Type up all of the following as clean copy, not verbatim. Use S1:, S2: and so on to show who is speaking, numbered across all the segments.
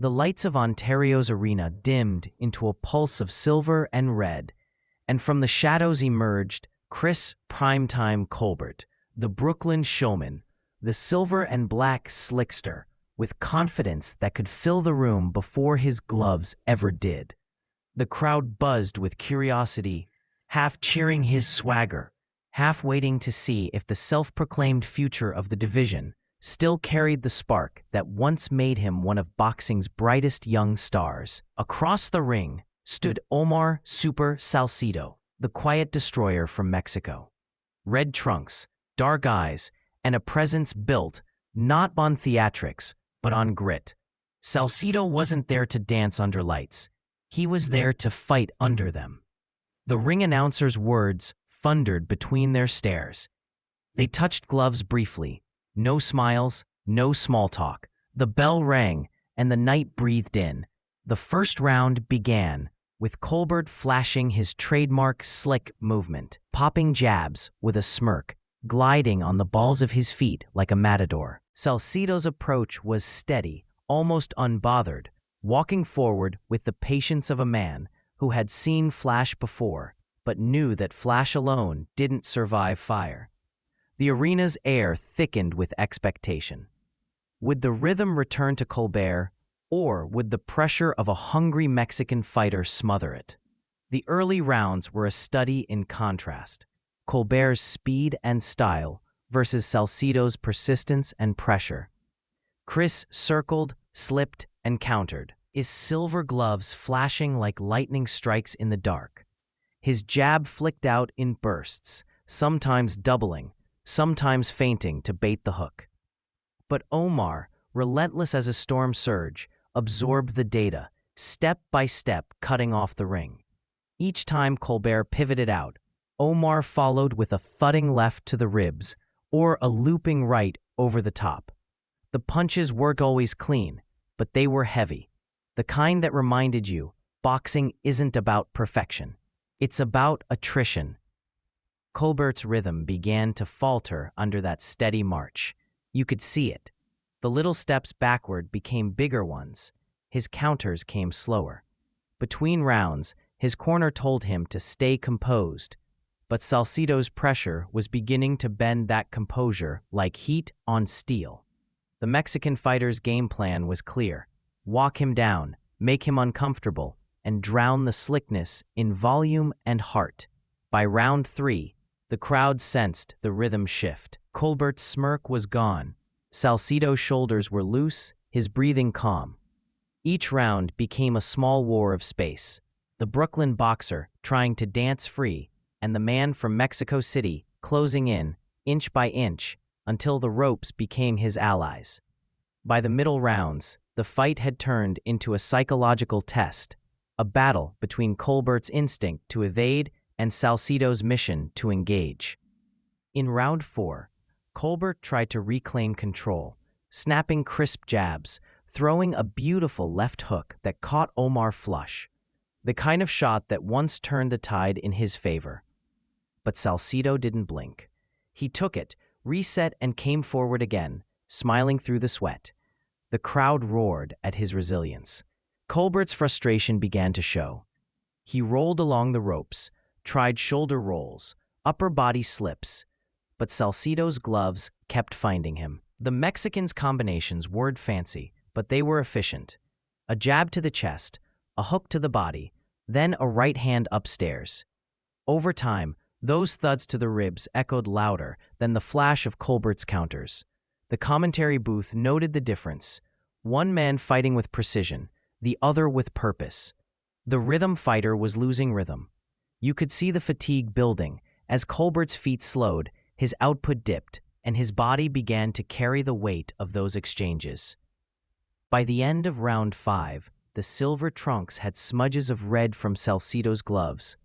S1: The lights of Ontario's arena dimmed into a pulse of silver and red, and from the shadows emerged Chris Primetime Colbert, the Brooklyn showman, the silver and black slickster, with confidence that could fill the room before his gloves ever did. The crowd buzzed with curiosity, half cheering his swagger, half waiting to see if the self-proclaimed future of the division still carried the spark that once made him one of boxing's brightest young stars. Across the ring stood Omar Super Salcido, the quiet destroyer from Mexico. Red trunks, dark eyes, and a presence built not on theatrics, but on grit. Salcido wasn't there to dance under lights. He was there to fight under them. The ring announcer's words thundered between their stares. They touched gloves briefly. No smiles, no small talk. The bell rang, and the night breathed in. The first round began, with Colbert flashing his trademark slick movement, popping jabs with a smirk, gliding on the balls of his feet like a matador. Salcido's approach was steady, almost unbothered, walking forward with the patience of a man who had seen flash before, but knew that flash alone didn't survive fire. The arena's air thickened with expectation. Would the rhythm return to Colbert, or would the pressure of a hungry Mexican fighter smother it? The early rounds were a study in contrast. Colbert's speed and style versus Salcido's persistence and pressure. Chris circled, slipped, and countered, his silver gloves flashing like lightning strikes in the dark. His jab flicked out in bursts, sometimes doubling, sometimes feinting to bait the hook. But Omar, relentless as a storm surge, absorbed the data, step by step cutting off the ring. Each time Colbert pivoted out, Omar followed with a thudding left to the ribs or a looping right over the top. The punches weren't always clean, but they were heavy, the kind that reminded you boxing isn't about perfection. It's about attrition. Colbert's rhythm began to falter under that steady march. You could see it. The little steps backward became bigger ones. His counters came slower. Between rounds, his corner told him to stay composed, but Salcido's pressure was beginning to bend that composure like heat on steel. The Mexican fighter's game plan was clear. Walk him down, make him uncomfortable, and drown the slickness in volume and heart. By round 3, the crowd sensed the rhythm shift. Colbert's smirk was gone. Salcido's shoulders were loose, his breathing calm. Each round became a small war of space. The Brooklyn boxer trying to dance free, and the man from Mexico City closing in, inch by inch, until the ropes became his allies. By the middle rounds, the fight had turned into a psychological test, a battle between Colbert's instinct to evade and Salcido's mission to engage. In round 4, Colbert tried to reclaim control, snapping crisp jabs, throwing a beautiful left hook that caught Omar flush, the kind of shot that once turned the tide in his favor. But Salcido didn't blink. He took it, reset, and came forward again, smiling through the sweat. The crowd roared at his resilience. Colbert's frustration began to show. He rolled along the ropes, tried shoulder rolls, upper body slips, but Salcido's gloves kept finding him. The Mexican's combinations weren't fancy, but they were efficient. A jab to the chest, a hook to the body, then a right hand upstairs. Over time, those thuds to the ribs echoed louder than the flash of Colbert's counters. The commentary booth noted the difference. One man fighting with precision, the other with purpose. The rhythm fighter was losing rhythm. You could see the fatigue building. As Colbert's feet slowed, his output dipped, and his body began to carry the weight of those exchanges. By the end of round 5, the silver trunks had smudges of red from Salcido's gloves,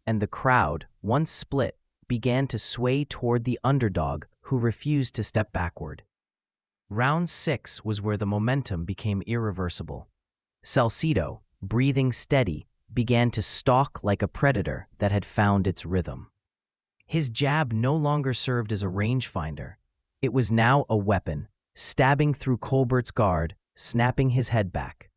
S1: and the crowd, once split, began to sway toward the underdog who refused to step backward. Round 6 was where the momentum became irreversible. Salcido, breathing steady, began to stalk like a predator that had found its rhythm. His jab no longer served as a rangefinder. It was now a weapon, stabbing through Colbert's guard, snapping his head back.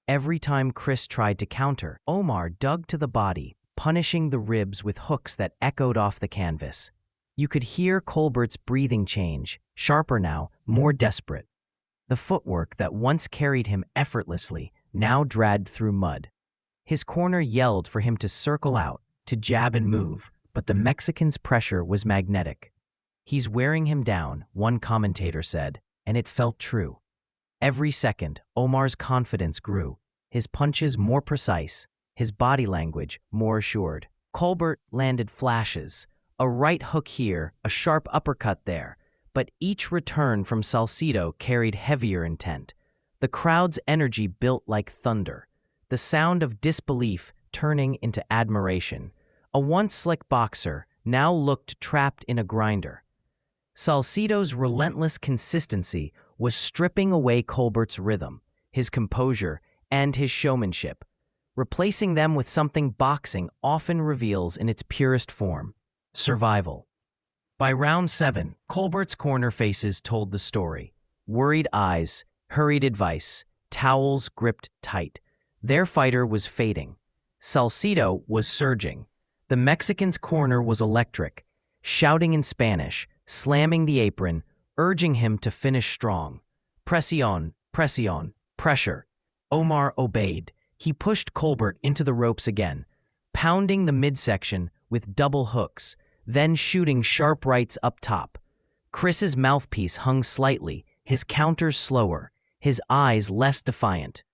S1: Every time Chris tried to counter, Omar dug to the body, punishing the ribs with hooks that echoed off the canvas. You could hear Colbert's breathing change, sharper now, more desperate. The footwork that once carried him effortlessly now dragged through mud. His corner yelled for him to circle out, to jab and move, but the Mexican's pressure was magnetic. "He's wearing him down," one commentator said, and it felt true. Every second, Omar's confidence grew, his punches more precise, his body language more assured. Colbert landed flashes, a right hook here, a sharp uppercut there, but each return from Salcido carried heavier intent. The crowd's energy built like thunder, the sound of disbelief turning into admiration. A once slick boxer now looked trapped in a grinder. Salcido's relentless consistency was stripping away Colbert's rhythm, his composure, and his showmanship, replacing them with something boxing often reveals in its purest form: survival. By round 7, Colbert's corner faces told the story. Worried eyes, hurried advice, towels gripped tight. Their fighter was fading. Salcido was surging. The Mexican's corner was electric, shouting in Spanish, slamming the apron, urging him to finish strong. Presión, presión, pressure. Omar obeyed. He pushed Colbert into the ropes again, pounding the midsection with double hooks, then shooting sharp rights up top. Chris's mouthpiece hung slightly, his counters slower, his eyes less defiant. ...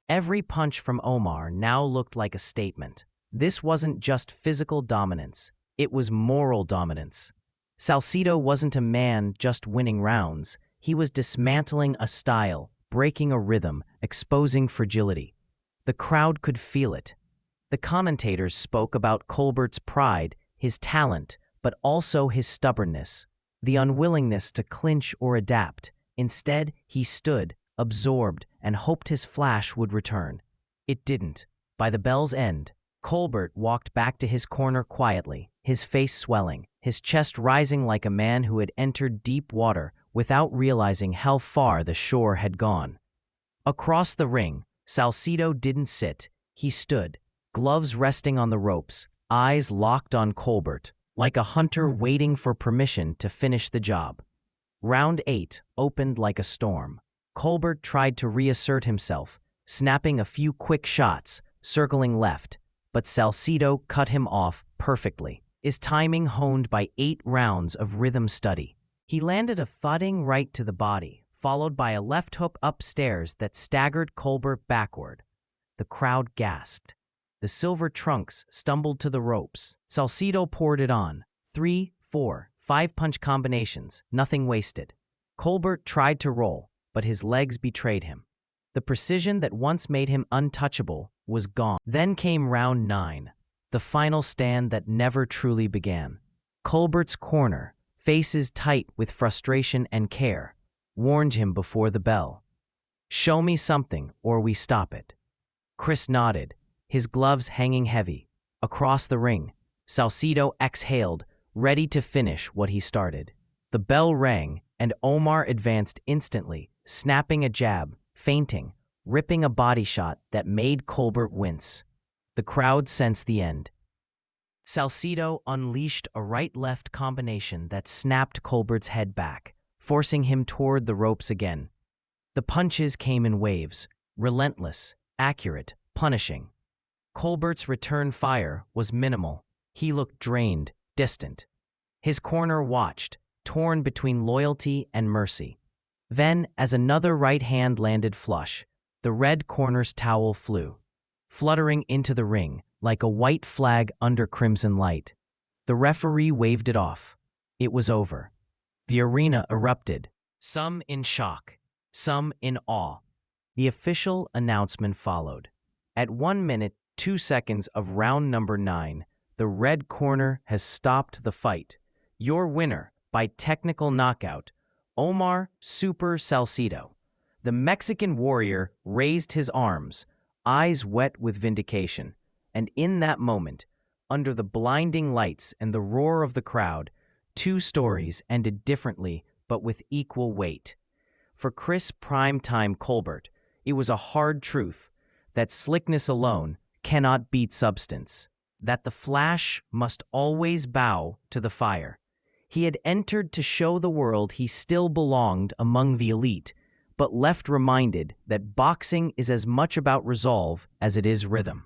S1: Every punch from Omar now looked like a statement. This wasn't just physical dominance, it was moral dominance. Salcido wasn't a man just winning rounds, he was dismantling a style, breaking a rhythm, exposing fragility. The crowd could feel it. The commentators spoke about Colbert's pride, his talent, but also his stubbornness, the unwillingness to clinch or adapt. Instead, he stood, absorbed, and hoped his flash would return. It didn't. By the bell's end, Colbert walked back to his corner quietly, his face swelling, his chest rising like a man who had entered deep water without realizing how far the shore had gone. Across the ring, Salcido didn't sit. He stood, gloves resting on the ropes, eyes locked on Colbert, like a hunter waiting for permission to finish the job. Round 8 opened like a storm. Colbert tried to reassert himself, snapping a few quick shots, circling left, but Salcido cut him off perfectly, his timing honed by 8 rounds of rhythm study. He landed a thudding right to the body, followed by a left hook upstairs that staggered Colbert backward. The crowd gasped. The silver trunks stumbled to the ropes. Salcido poured it on. 3, 4, 5 punch combinations, nothing wasted. Colbert tried to roll, but his legs betrayed him. The precision that once made him untouchable was gone. Then came round 9, the final stand that never truly began. Colbert's corner, faces tight with frustration and care, warned him before the bell. "Show me something, or we stop it." Chris nodded, his gloves hanging heavy. Across the ring, Salcido exhaled, ready to finish what he started. The bell rang, and Omar advanced instantly, snapping a jab, feinting, ripping a body shot that made Colbert wince. The crowd sensed the end. Salcido unleashed a right-left combination that snapped Colbert's head back, forcing him toward the ropes again. The punches came in waves, relentless, accurate, punishing. Colbert's return fire was minimal. He looked drained, distant. His corner watched, torn between loyalty and mercy. Then, as another right hand landed flush, the red corner's towel flew, fluttering into the ring like a white flag under crimson light. The referee waved it off. It was over. The arena erupted, some in shock, some in awe. The official announcement followed. At 1 minute, 2 seconds of round number 9, the red corner has stopped the fight. Your winner, by technical knockout, Omar Super Salcido. The Mexican warrior raised his arms, eyes wet with vindication. And in that moment, under the blinding lights and the roar of the crowd, 2 stories ended differently but with equal weight. For Chris "Primetime" Colbert, It was a hard truth that slickness alone cannot beat substance, that the flash must always bow to the fire. He had entered to show the world he still belonged among the elite, but left reminded that boxing is as much about resolve as it is rhythm.